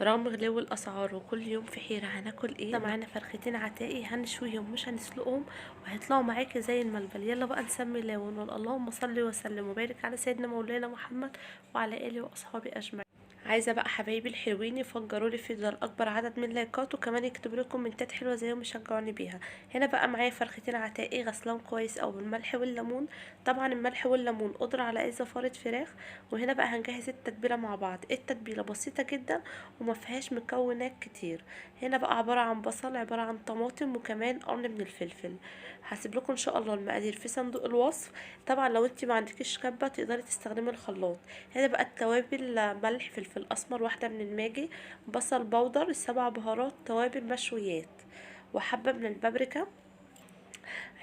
رغم غلو الاسعار وكل يوم في حيرة هناكل ايه، ده معانا فرختين عتاقي هنشويهم مش هنسلقهم وهيطلعوا معاكي زي الملبن. يلا بقى نسمي الله ونقول اللهم صل وسلم وبارك على سيدنا مولانا محمد وعلى اله واصحابه اجمعين. عايزه بقى حبايبي الحلوين يفجروا لي فيديو اكبر عدد من لايكات، وكمان يكتبوا لي كومنتات حلوه زيهم يشجعوني بيها. هنا بقى معايا فرختين عتاقي غسلهم كويس او بالملح والليمون. طبعا الملح والليمون قدر على اي زفاره فراخ. وهنا بقى هنجهز التتبيله مع بعض. التتبيله بسيطه جدا وما فيهاش مكونات كتير. هنا بقى عباره عن بصل، عباره عن طماطم، وكمان قرن من الفلفل. هسيب لكم ان شاء الله المقادير في صندوق الوصف. طبعا لو انت ما عندكيش كبه تقدري تستخدمي الخلاط. هنا بقى التوابل: ملح، فلفل اسمر، واحده من الماجي، بصل بودر، 7 بهارات، توابل مشويات، وحبه من البابريكا.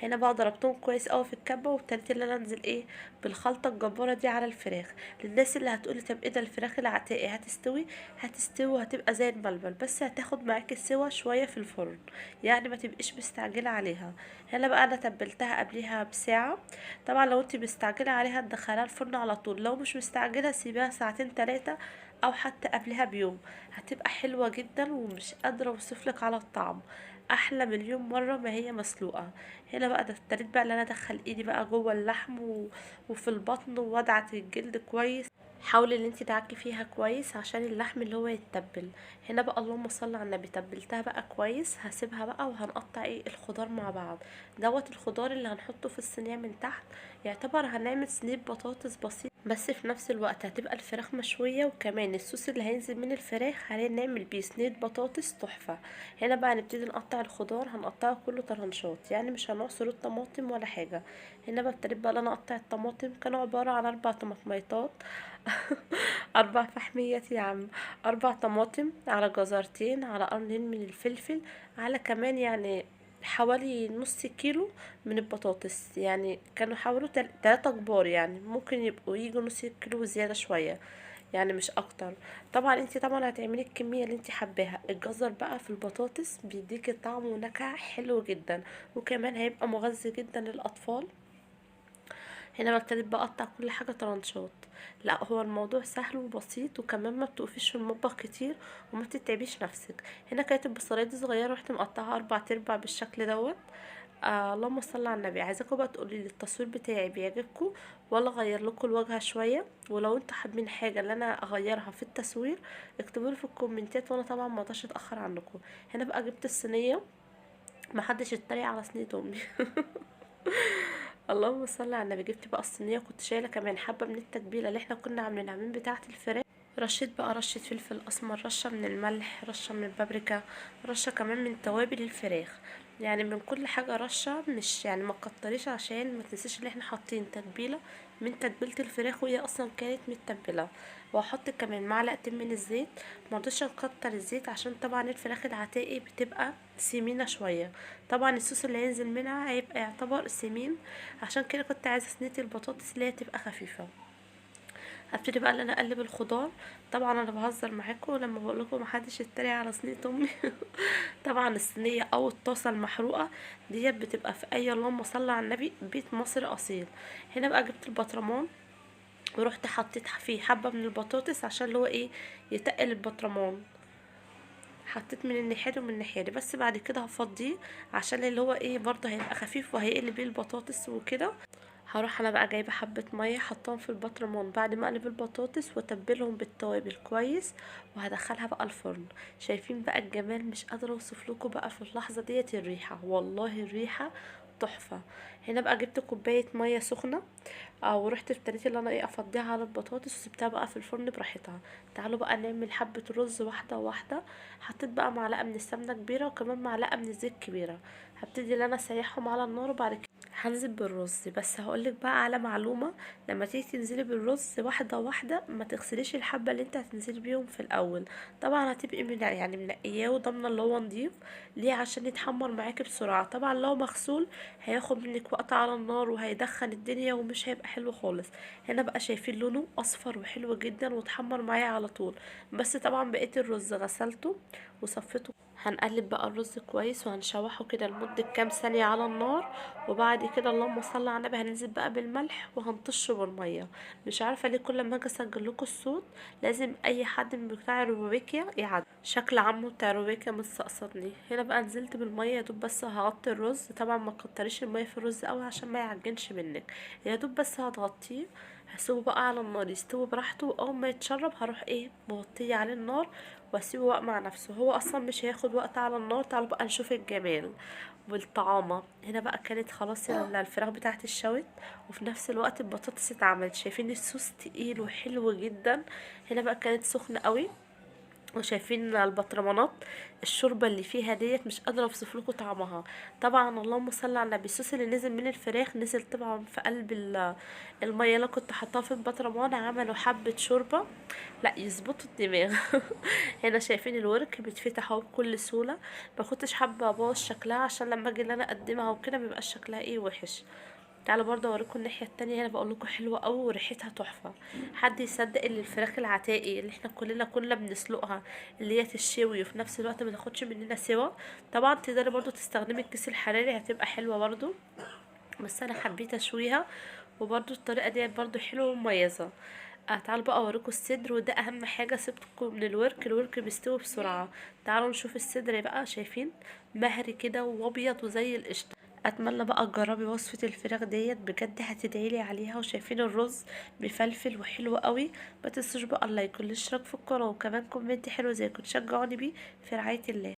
هنا بقى ضربتهم كويس قوي في الكبه، وابتديت ان انا انزل بالخلطه الجباره دي على الفراخ. للناس اللي هتقولي طب ايه ده الفراخ العتاقي هتستوي؟ هتستوي وهتبقى زي الملبن، بس هتاخد معاكي سوا شويه في الفرن، يعني ما تبقيش مستعجله عليها. هنا بقى انا تبلتها قبليها بساعه. طبعا لو انت مستعجله عليها تدخلها الفرن على طول، لو مش مستعجله سيبيها ساعتين 3 او حتى قبلها بيوم. هتبقى حلوه جدا ومش قادره اوصفلك على الطعم. احلى مليون مره ما هي مسلوقه. هنا بقى ده ابتديت بقى ان انا ادخل ايدي بقى جوه اللحم وفي البطن وادعك الجلد كويس. حاولي ان انت تعكي فيها كويس عشان اللحم اللي هو يتبل. هنا بقى اللهم صل على النبي تبلتها بقى كويس. هسيبها بقى وهنقطع الخضار مع بعض. دوت الخضار اللي هنحطه في الصينيه من تحت. يعتبر هنعمل صينيه بطاطس بسيط، بس في نفس الوقت هتبقى الفراخ مشويه، وكمان الصوص اللي هينزل من الفراخ هنعمل بيه صينيه بطاطس تحفه. هنا بقى نبتدي نقطع الخضار، هنقطعه كله طرنشات، يعني مش هنعصر الطماطم ولا حاجه. هنا بقى ابتديت بقى ان انا اقطع الطماطم. كانوا عباره عن 4 طماطميطات 4 فحميات يا عم. 4 طماطم على جزرتين على قرنين من الفلفل، على كمان يعني حوالي نص كيلو من البطاطس. يعني كانوا حوالي 3 كبار، يعني ممكن يبقوا يجوا نص كيلو زيادة شوية، يعني مش اكتر. طبعا انت طبعا هتعملي الكميه اللي انت حباها. الجزر بقى في البطاطس بيديكي طعم ونكهه حلو جدا، وكمان هيبقى مغذي جدا للاطفال. هنا ببتدي بقى اقطع كل حاجه طرنشات. لا هو الموضوع سهل وبسيط، وكمان ما بتقفيش في المطبخ كتير وما تتعبيش نفسك. هنا كانت البصلايه دي صغيره، رحت مقطعها 4 ارباع بالشكل دوت. اللهم صل على النبي. عايزاكم بقى تقولي لي التصوير بتاعي بيعجبكم ولا اغير لكم الواجهه شويه؟ ولو انتوا حابين حاجه اللي انا اغيرها في التصوير اكتبوا لي في الكومنتات، وانا طبعا ما اقدرش اتاخر عنكم. هنا بقى جبت الصينيه. ما حدش يتريق على صينيه امي. اللهم صل على النبي. جبت بقى الصينيه، كنت شايله كمان حبه من التتبيله اللي احنا كنا عاملينها من بتاعه الفراخ. رشيت بقى رشة فلفل اسمر، رشة من الملح، رشة من البابريكا، رشة كمان من توابل الفراخ. يعني من كل حاجة رشة، مش يعني ما تكتريش عشان ما تنسيش ان احنا حاطين تتبيلة من تتبيلة الفراخ وهي اصلا كانت متبلة. وهحط كمان معلقتين من الزيت. مرضتش نكتر الزيت عشان طبعا الفراخ العتاقي بتبقى سمينة شوية. طبعا الصوص اللي هينزل منها هيبقى يعتبر سمين، عشان كده كنت عايزة صينية البطاطس اللي هي تبقى خفيفة. هبتدي بقى ان انا اقلب الخضار. طبعا انا بهزر معاكم لما بقول لكم محدش يتريق على صينيه امي. طبعا الصينيه او الطاسه المحروقه ديت بتبقى في اي اللهم صل على النبي بيت مصري اصيل. هنا بقى جبت البطرمان ورحت حطيت فيه حبه من البطاطس عشان اللي هو يتقل البطرمان. حطيت من الناحيه ومن الناحيه دي، بس بعد كده هفضيه عشان اللي هو برضه هيبقى خفيف وهيقلب بيه البطاطس وكده. هروح انا بقى جايبه حبه ميه حطاهم في البطرمان بعد ما اقلب البطاطس واتبلهم بالتوابل كويس، وهدخلها بقى الفرن. شايفين بقى الجمال؟ مش قادره اوصف لكم بقى في اللحظه ديت الريحه، والله الريحه تحفه. هنا بقى جبت كوبايه ميه سخنه، ورحت ابتديت ان انا افضيها على البطاطس وسبتها بقى في الفرن براحتها. تعالوا بقى نعمل حبه رز واحده واحده. حطيت بقى معلقه من السمنه كبيره وكمان معلقه من الزيت كبيره. هبتدي ان انا اسيحهم على النار، وبعد كده هنزل بالرز. بس هقولك بقى على معلومة: لما تيجي تنزلي بالرز واحدة واحدة ما تغسليش الحبة اللي انت هتنزلي بيهم في الاول. طبعا هتبقي من يعني منقياه وضامنة اللي هو نضيف. ليه؟ عشان يتحمر معاكي بسرعة. طبعا لو مغسول هياخد منك وقت على النار وهيدخن الدنيا ومش هيبقى حلو خالص. هنا بقى شايفين لونه اصفر وحلو جدا واتحمر معايا على طول. بس طبعا بقيت الرز غسلته وصفيته. هنقلب بقى الرز كويس وهنشوحه كده لمدة كام ثانية على النار. وبعد كده اللهم صل على النبي هننزل بقى بالملح وهنطشه بالمية. مش عارفة ليه كل ما اجي اسجل لكم الصوت لازم اي حد من بتاع روبيكيا يعد شكل عمو بتاع روبيكيا مستقصدني. هنا بقى نزلت بالمية يا دوب بس هغطي الرز. طبعا ما تكتريش المية في الرز قوي عشان ما يعجنش منك، يا دوب بس هتغطيه. هسيبه بقى على النار يستوي براحته، واول ما يتشرب هروح مغطيه على النار واسيبه بقى مع نفسه. هو اصلا مش هياخد وقت على النار. تعالوا بقى نشوف الجمال والطعامة. هنا بقى كانت خلاص الفراخ بتاعت الشوت، وفي نفس الوقت البطاطس اتعملت. شايفين الصوص تقيل وحلو جدا. هنا بقى كانت سخنة قوي. وشايفين البطرمانات الشوربه اللي فيها ديت مش قادره اوصف لكم طعمها. طبعا اللهم صل على النبي الصوص اللي نزل من الفراخ نزل طبعا في قلب الميه اللي كنت حاطاها في البطرمان. عملوا حبه شوربه لا يظبطوا الدماغ. هنا شايفين الورك بيتفتح اهو بكل سهوله. ما كنتش حابه ابوظ شكلها عشان لما اجي ان انا اقدمها وكده ميبقاش شكلها وحش. تعالوا برضه اوريكم الناحيه التانية. هنا بقول لكم حلوه قوي وريحتها تحفه. حد يصدق ان الفراخ العتاقي اللي احنا كلنا بنسلقها اللي هي تشوي وفي نفس الوقت ما تاخدش مننا سوا. طبعا تقدري برضه تستخدمي الكيس الحراري هتبقى حلوه برضه، بس انا حبيت اشويها. وبرضه الطريقه ديت برضه حلوه ومميزه. تعالوا بقى اوريكم الصدر، وده اهم حاجه سيبتكم من الورك بيستوي بسرعه. تعالوا نشوف الصدر بقى. شايفين مهري كده وابيض وزي القشطه. اتمنى بقى تجربي وصفه الفراخ ديت بجد هتدعيلي عليها. وشايفين الرز مفلفل وحلو قوي. ما تنسوش بقى اللايك والاشتراك في القناه وكمان كومنت حلو زي كنت شجعوني بيه. في رعايه الله.